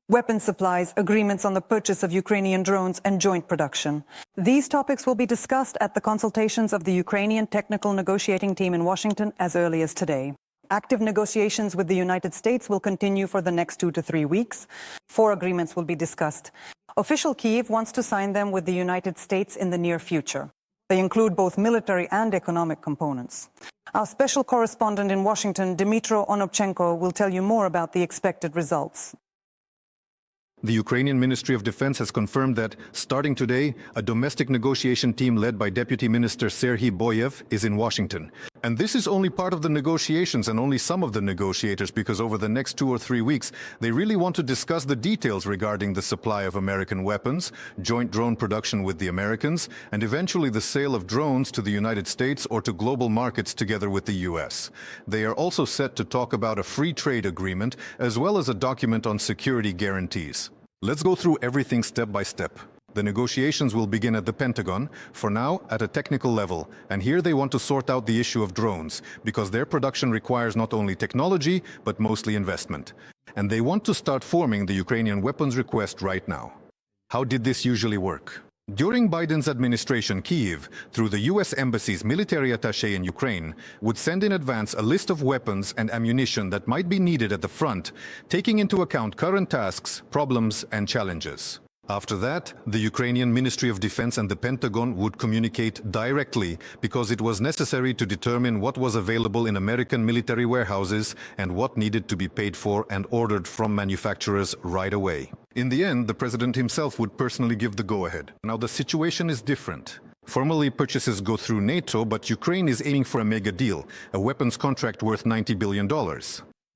weapon supplies, agreements on the purchase of Ukrainian drones, and joint production. These topics will be discussed at the consultations of the Ukrainian technical negotiating team in Washington as early as today. Active negotiations with the United States will continue for the next 2 to 3 weeks. 4 agreements will be discussed. Official Kyiv wants to sign them with the United States in the near future. They include both military and economic components. Our special correspondent in Washington, Dmytro Onopchenko, will tell you more about the expected results. The Ukrainian Ministry of Defense has confirmed that, starting today, a domestic negotiation team led by Deputy Minister Serhiy Boiev is in Washington. And this is only part of the negotiations and only some of the negotiators, because over the next 2 or 3 weeks, they really want to discuss the details regarding the supply of American weapons, joint drone production with the Americans, and eventually the sale of drones to the United States or to global markets together with the US. They are also set to talk about a free trade agreement, as well as a document on security guarantees. Let's go through everything step by step. The negotiations will begin at the Pentagon, for now at a technical level, and here they want to sort out the issue of drones, because their production requires not only technology, but mostly investment. And they want to start forming the Ukrainian weapons request right now. How did this usually work? During Biden's administration, Kyiv, through the US Embassy's military attaché in Ukraine, would send in advance a list of weapons and ammunition that might be needed at the front, taking into account current tasks, problems, and challenges. After that, the Ukrainian Ministry of Defense and the Pentagon would communicate directly, because it was necessary to determine what was available in American military warehouses and what needed to be paid for and ordered from manufacturers right away. In the end, the president himself would personally give the go-ahead. Now the situation is different. Formally, purchases go through NATO, but Ukraine is aiming for a mega deal, a weapons contract worth $90 billion.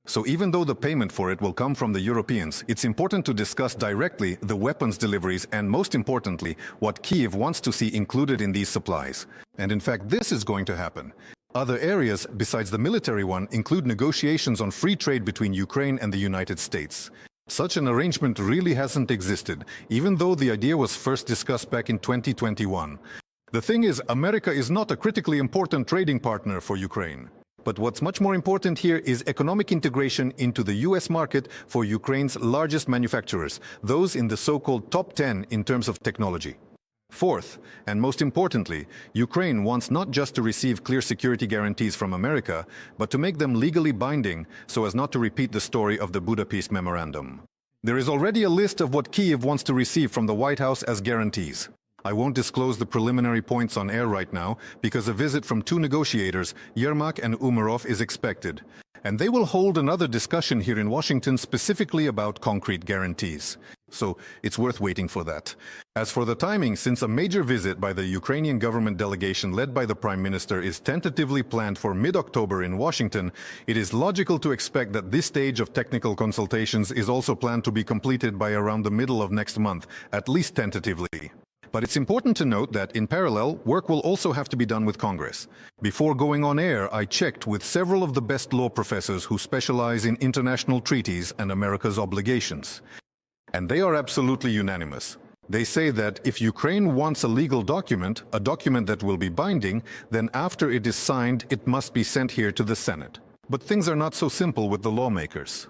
So even though the payment for it will come from the Europeans, it's important to discuss directly the weapons deliveries and, most importantly, what Kyiv wants to see included in these supplies. And in fact, this is going to happen. Other areas, besides the military one, include negotiations on free trade between Ukraine and the United States. Such an arrangement really hasn't existed, even though the idea was first discussed back in 2021. The thing is, America is not a critically important trading partner for Ukraine. But what's much more important here is economic integration into the US market for Ukraine's largest manufacturers, those in the so-called top 10 in terms of technology. Fourth, and most importantly, Ukraine wants not just to receive clear security guarantees from America, but to make them legally binding so as not to repeat the story of the Budapest Memorandum. There is already a list of what Kyiv wants to receive from the White House as guarantees. I won't disclose the preliminary points on air right now, because a visit from 2 negotiators, Yermak and Umerov, is expected. And they will hold another discussion here in Washington specifically about concrete guarantees. So it's worth waiting for that. As for the timing, since a major visit by the Ukrainian government delegation led by the Prime Minister is tentatively planned for mid-October in Washington, it is logical to expect that this stage of technical consultations is also planned to be completed by around the middle of next month, at least tentatively. But it's important to note that, in parallel, work will also have to be done with Congress. Before going on air, I checked with several of the best law professors who specialize in international treaties and America's obligations. And they are absolutely unanimous. They say that if Ukraine wants a legal document, a document that will be binding, then after it is signed, it must be sent here to the Senate. But things are not so simple with the lawmakers.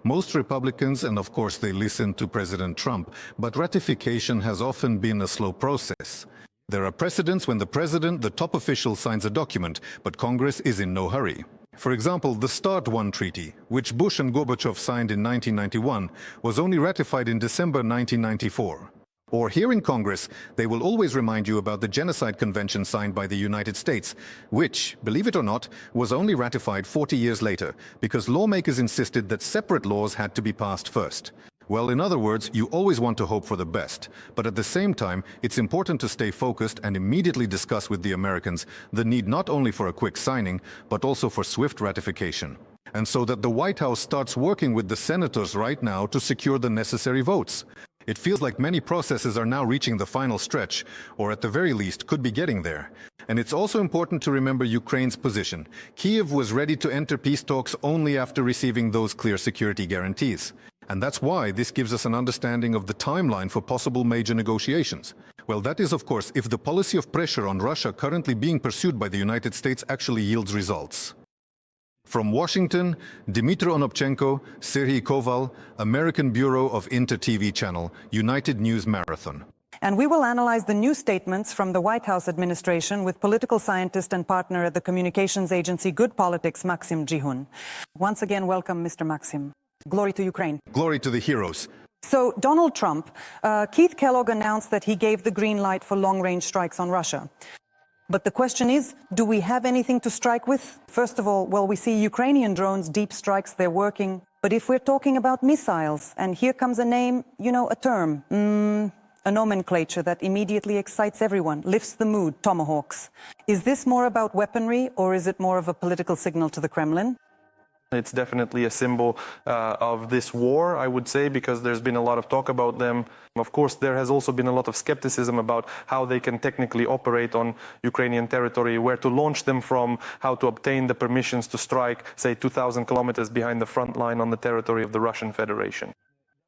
Most Republicans, and of course they listen to President Trump, but ratification has often been a slow process. There are precedents when the president, the top official, signs a document, but Congress is in no hurry. For example, the START I Treaty, which Bush and Gorbachev signed in 1991, was only ratified in December 1994. Or here in Congress, they will always remind you about the Genocide Convention signed by the United States, which, believe it or not, was only ratified 40 years later, because lawmakers insisted that separate laws had to be passed first. Well, in other words, you always want to hope for the best, but at the same time, it's important to stay focused and immediately discuss with the Americans the need not only for a quick signing, but also for swift ratification. And so that the White House starts working with the senators right now to secure the necessary votes. It feels like many processes are now reaching the final stretch, or at the very least could be getting there. And it's also important to remember Ukraine's position. Kyiv was ready to enter peace talks only after receiving those clear security guarantees. And that's why this gives us an understanding of the timeline for possible major negotiations. Well, that is, of course, if the policy of pressure on Russia currently being pursued by the United States actually yields results. From Washington, Dmitry Onopchenko, Serhiy Koval, American Bureau of Inter-TV Channel, United News Marathon. And we will analyze the new statements from the White House administration with political scientist and partner at the communications agency Good Politics, Maxim Jihun. Once again, welcome, Mr. Maxim. Glory to Ukraine. Glory to the heroes. So, Donald Trump, Keith Kellogg announced that he gave the green light for long-range strikes on Russia. But the question is, do we have anything to strike with? First of all, well, we see Ukrainian drones, deep strikes, they're working. But if we're talking about missiles, and here comes a name, a term, a nomenclature that immediately excites everyone, lifts the mood, tomahawks. Is this more about weaponry, or is it more of a political signal to the Kremlin? It's definitely a symbol of this war, I would say, because there's been a lot of talk about them. Of course, there has also been a lot of skepticism about how they can technically operate on Ukrainian territory, where to launch them from, how to obtain the permissions to strike, say, 2,000 kilometers behind the front line on the territory of the Russian Federation.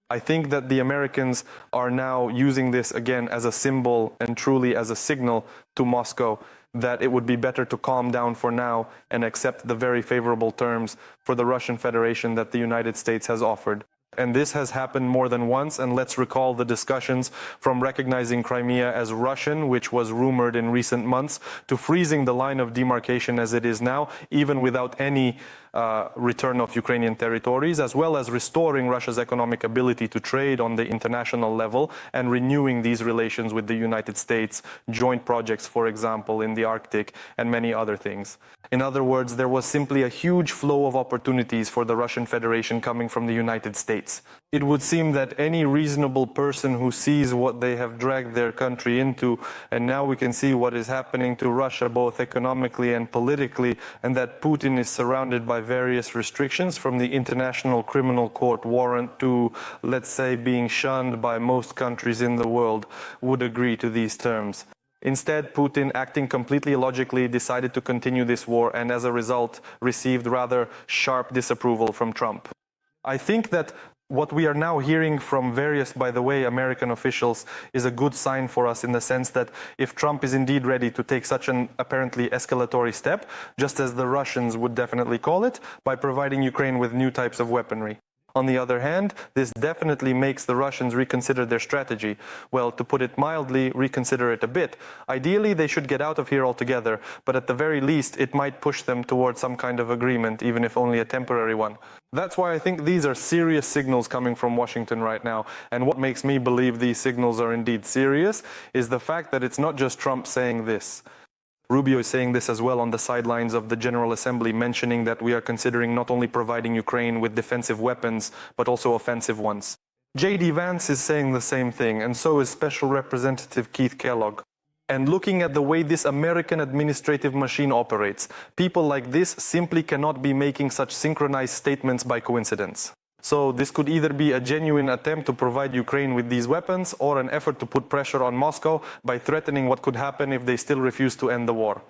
I think that the Americans are now using this again as a symbol and truly as a signal to Moscow that it would be better to calm down for now and accept the very favorable terms for the Russian Federation that the United States has offered. And this has happened more than once, and let's recall the discussions from recognizing Crimea as Russian, which was rumored in recent months, to freezing the line of demarcation as it is now, even without any return of Ukrainian territories, as well as restoring Russia's economic ability to trade on the international level and renewing these relations with the United States, joint projects, for example, in the Arctic, and many other things. In other words, there was simply a huge flow of opportunities for the Russian Federation coming from the United States. It would seem that any reasonable person who sees what they have dragged their country into, and now we can see what is happening to Russia both economically and politically, and that Putin is surrounded by various restrictions from the International Criminal Court warrant to, let's say, being shunned by most countries in the world, would agree to these terms. Instead, Putin, acting completely illogically, decided to continue this war and as a result received rather sharp disapproval from Trump. I think that what we are now hearing from various, by the way, American officials is a good sign for us in the sense that if Trump is indeed ready to take such an apparently escalatory step, just as the Russians would definitely call it, by providing Ukraine with new types of weaponry. On the other hand, this definitely makes the Russians reconsider their strategy. Well, to put it mildly, reconsider it a bit. Ideally, they should get out of here altogether, but at the very least, it might push them towards some kind of agreement, even if only a temporary one. That's why I think these are serious signals coming from Washington right now. And what makes me believe these signals are indeed serious is the fact that it's not just Trump saying this. Rubio is saying this as well on the sidelines of the General Assembly, mentioning that we are considering not only providing Ukraine with defensive weapons, but also offensive ones. J.D. Vance is saying the same thing, and so is Special Representative Keith Kellogg. And looking at the way this American administrative machine operates, people like this simply cannot be making such synchronized statements by coincidence. So this could either be a genuine attempt to provide Ukraine with these weapons or an effort to put pressure on Moscow by threatening what could happen if they still refuse to end the war.